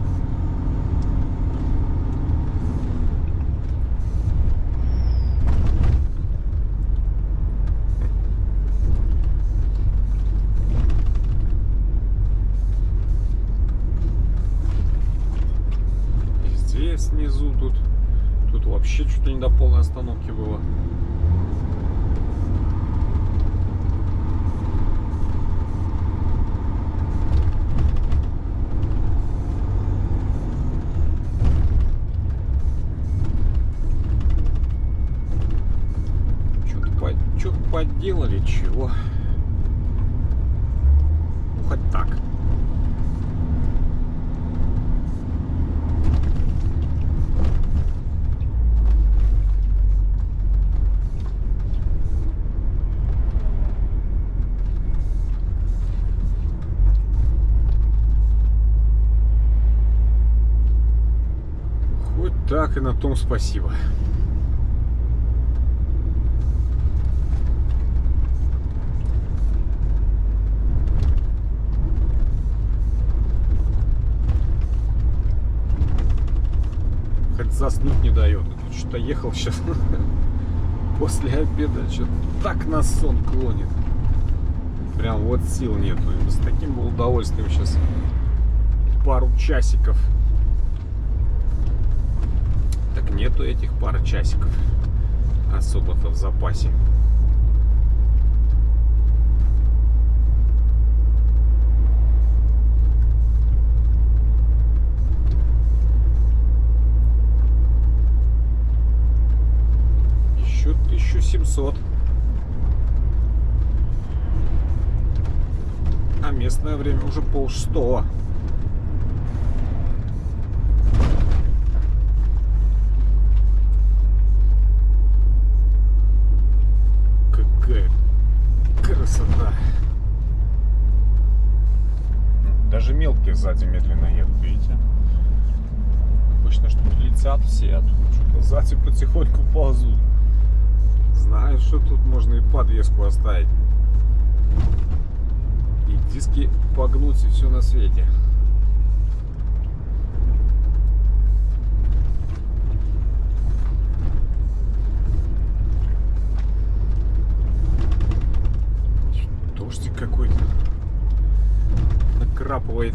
И здесь снизу, тут вообще чуть ли не до полной остановки было. Подделали чего? Ну, хоть так. Хоть так, и на том спасибо. Заснуть не дает. Тут что-то ехал сейчас после обеда, что-то так на сон клонит. Прям вот сил нет. С таким бы удовольствием сейчас пару часиков. Так нету этих пары часиков особо-то в запасе. Еще 1700. А местное время уже 5:30. красота. Даже мелкие сзади медленно едут, видите? Обычно что летят все, а тут что-то сзади потихоньку ползут. Знаю, что тут можно и подвеску оставить. И диски погнуть, и все на свете. Дождик какой-то накрапывает.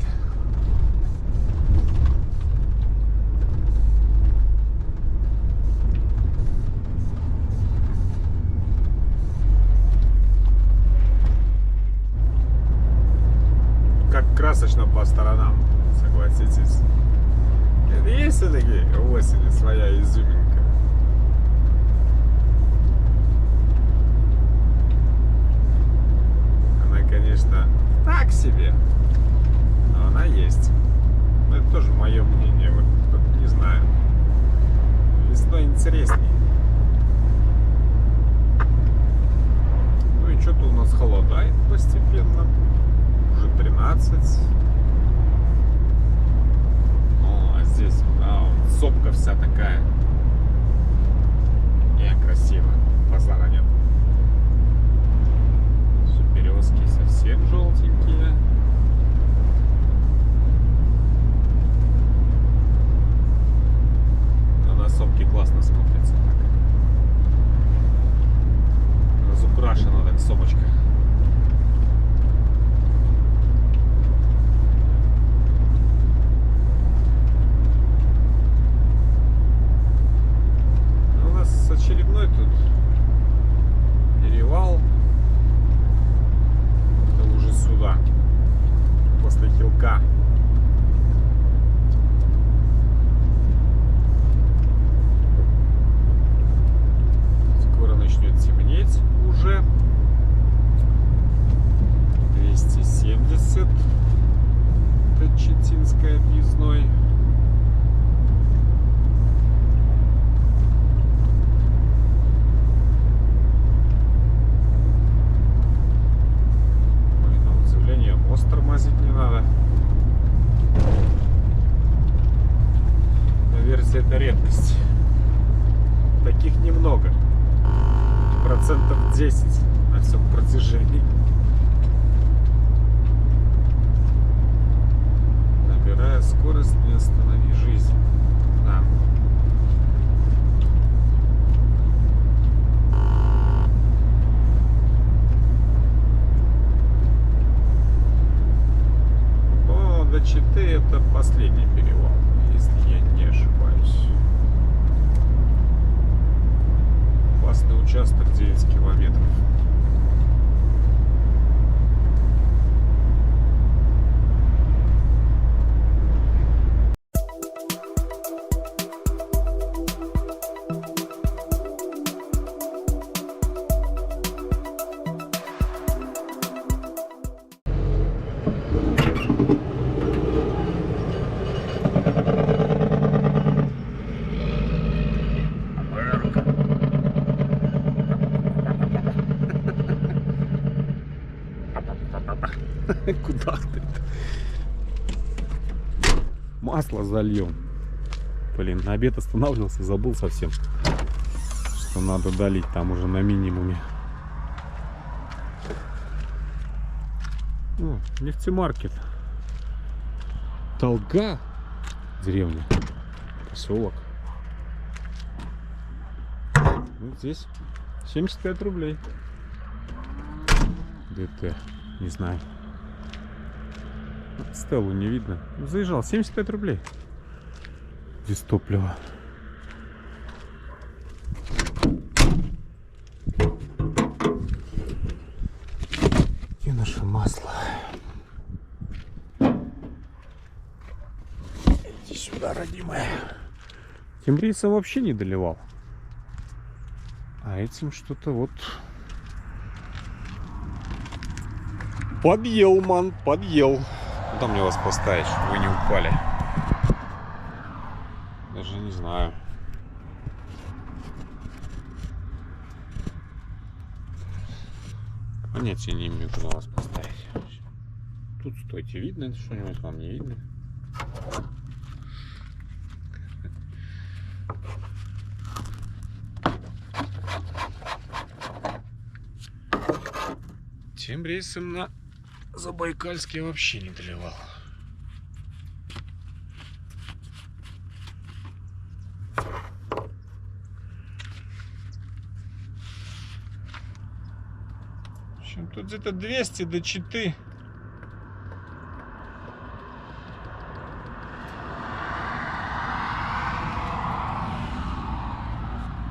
Как красочно по сторонам, согласитесь. Это есть все-таки у осени своя изюминка. Она, конечно, так себе, но она есть. Но это тоже мое мнение, вот не знаю. Весной интереснее. Ну и что-то у нас холодает постепенно. Уже 13. О, а здесь сопка вся такая. Красиво. Базара нет. Все березки совсем желтенькие. Но на сопке классно смотрится так. Разукрашена так сопочка. Очередной тут перевал. Это уже сюда, после Хилка. Скоро начнет темнеть уже. 270 это Читинской объездной. Мост тормозить не надо. Наверное, это редкость. Таких немного. Процентов 10 на всем протяжении. Набирая скорость, не останови жизнь. Да. До Читы это последний перевал, если я не ошибаюсь. Опасный участок 9 километров. Куда ты? Масло зальем. Блин, на обед останавливался, забыл совсем, что надо долить там уже на минимуме. О, нефтемаркет. Толга. Деревня. Поселок. Вот здесь 75 рублей. ДТ. Не знаю. Стеллу не видно. Заезжал. 75 рублей. Здесь топливо. И наше масло. Иди сюда, родимая. Тембрийца вообще не доливал. А этим что-то вот... Подъел, ман, подъел. Куда мне вас поставить, чтобы вы не упали? Даже не знаю. Понятия не имею, куда вас поставить. Тут стойте, видно что-нибудь, вам не видно? Тем рейсом на Забайкальский я вообще не доливал. В общем, тут где-то 200 до Читы.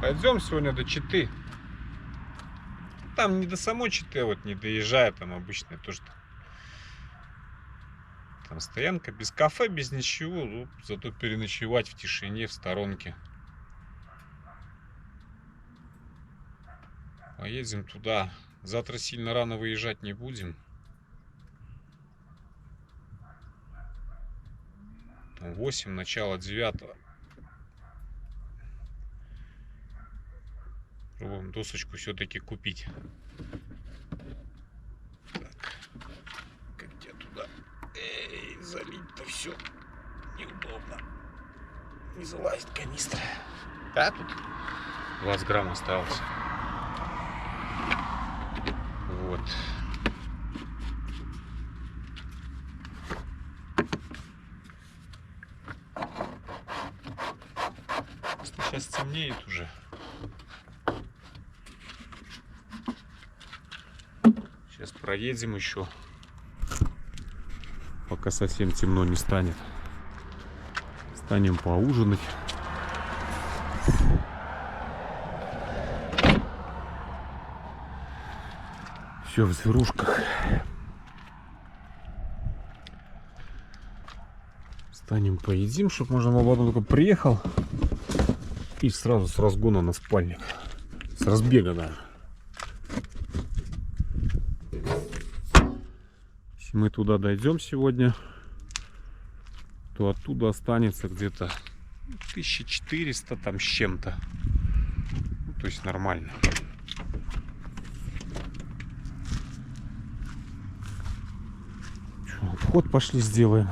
Пойдем сегодня до Читы. Там не до самой Читы, вот не доезжая, там обычно тоже там стоянка без кафе, без ничего, ну, зато переночевать в тишине, в сторонке. Поедем туда. Завтра сильно рано выезжать не будем. Там 8, начало 9. Пробуем досочку все-таки купить. Так. Как тебе туда? Эй, залить-то все неудобно. Не залазит канистра. Да, тут 20 грамм осталось. Вот. Сейчас темнеет уже. Сейчас проедем еще, пока совсем темно не станет. Станем поужинать. Все в зверушках. Станем поедим, чтобы можно было потом только приехал и сразу с разгона на спальник. С разбега даже. Если мы туда дойдем сегодня, то оттуда останется где-то 1400 там с чем-то. Ну, то есть нормально. Что, обход пошли сделаем.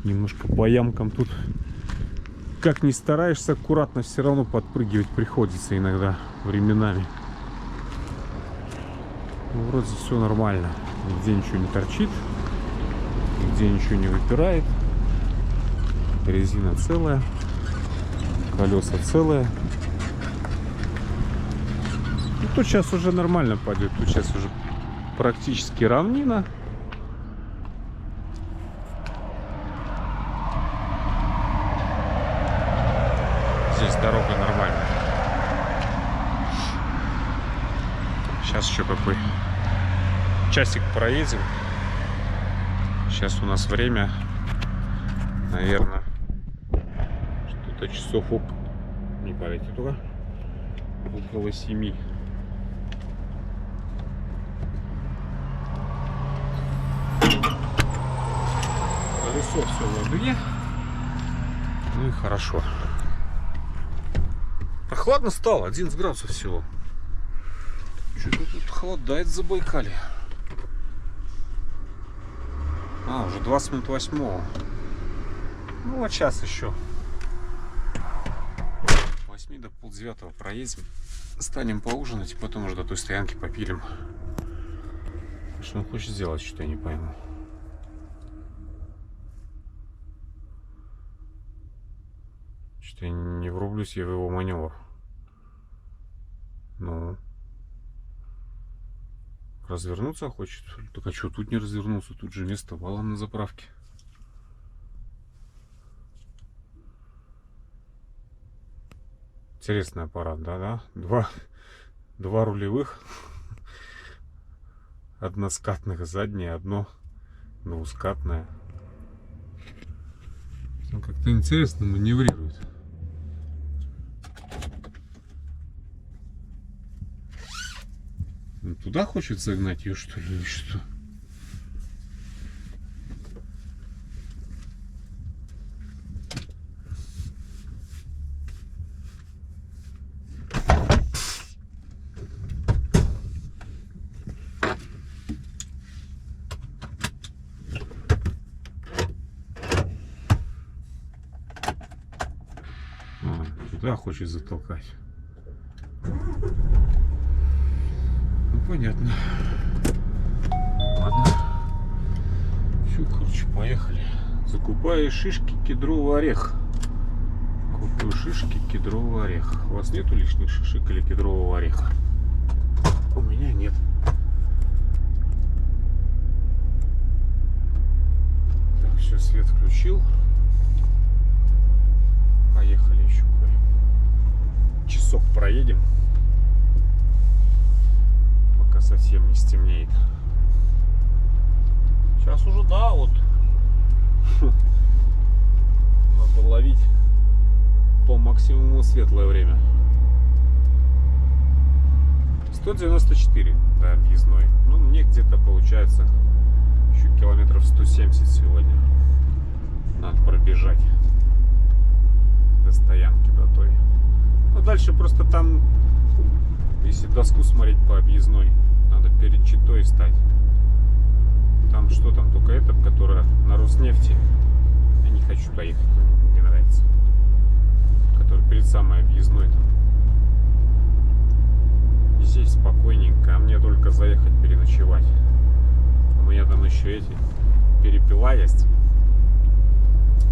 Немножко по ямкам тут. Как ни стараешься аккуратно, все равно подпрыгивать приходится иногда временами. Ну, вроде все нормально. Нигде ничего не торчит. Нигде ничего не выпирает. Резина целая. Колеса целые. Ну, тут сейчас уже нормально пойдет. Тут сейчас уже практически равнина. Здесь дорога нормальная. Сейчас еще какой часик проедем. Сейчас у нас время, наверное, что-то часов не полетит туда, около 7. Колесо все в воде. Ну и хорошо. Прохладно стало, 11 градусов всего. Что-то тут холодает в Забайкалье. А, уже 20 минут 8. Ну, вот час еще. 8 до полдевятого проедем. Станем поужинать, и потом уже до той стоянки попилим. Что он хочет сделать, что я не пойму. Что я не врублюсь я в его маневр. Ну... Развернуться хочет. Так а что, тут не развернулся? Тут же место валом на заправке. Интересный аппарат, да? Два рулевых. Односкатных заднее, одно двускатное. Он как-то интересно маневрирует. Туда хочет загнать ее, что ли, или что? сюда хочет затолкать. Ну, понятно. Ладно. Все, короче, поехали. Закупаю шишки кедровый орех. Купую шишки кедровый орех. У вас нету лишних шишек или кедрового ореха? У меня нет. Так, все, свет включил. Поехали еще часок проедем, пока совсем не стемнеет. Сейчас уже, да, вот надо ловить по максимуму светлое время. 194 до объездной. Ну, мне где-то получается еще километров 170 сегодня надо пробежать до стоянки, до той. Ну, дальше просто там, если доску смотреть по объездной, надо перед Читой стать. Там что там, только эта, которая на Роснефти. Я не хочу туда ехать, не нравится. Который перед самой объездной там. И здесь спокойненько, а мне только заехать переночевать. У меня там еще эти перепела есть.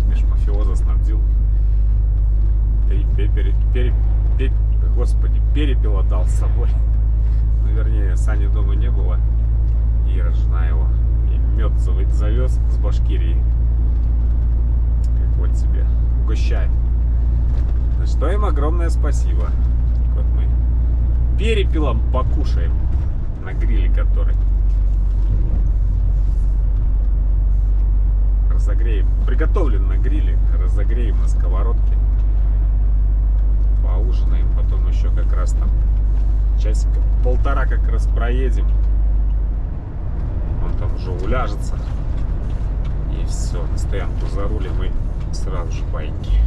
Меж мафиоза снабдил. Господи, перепела дал с собой. Ну, вернее, Сани дома не было. Ира, жена его. И мед завез с Башкирии. Как вот тебе угощает. За что им огромное спасибо. Вот мы перепелом покушаем на гриле, который разогреем. Приготовлен на гриле, разогреем на сковородке. Поужинаем, потом еще как раз там часика-полтора как раз проедем. Он там уже уляжется. И все, на стоянку зарулим и сразу же байки.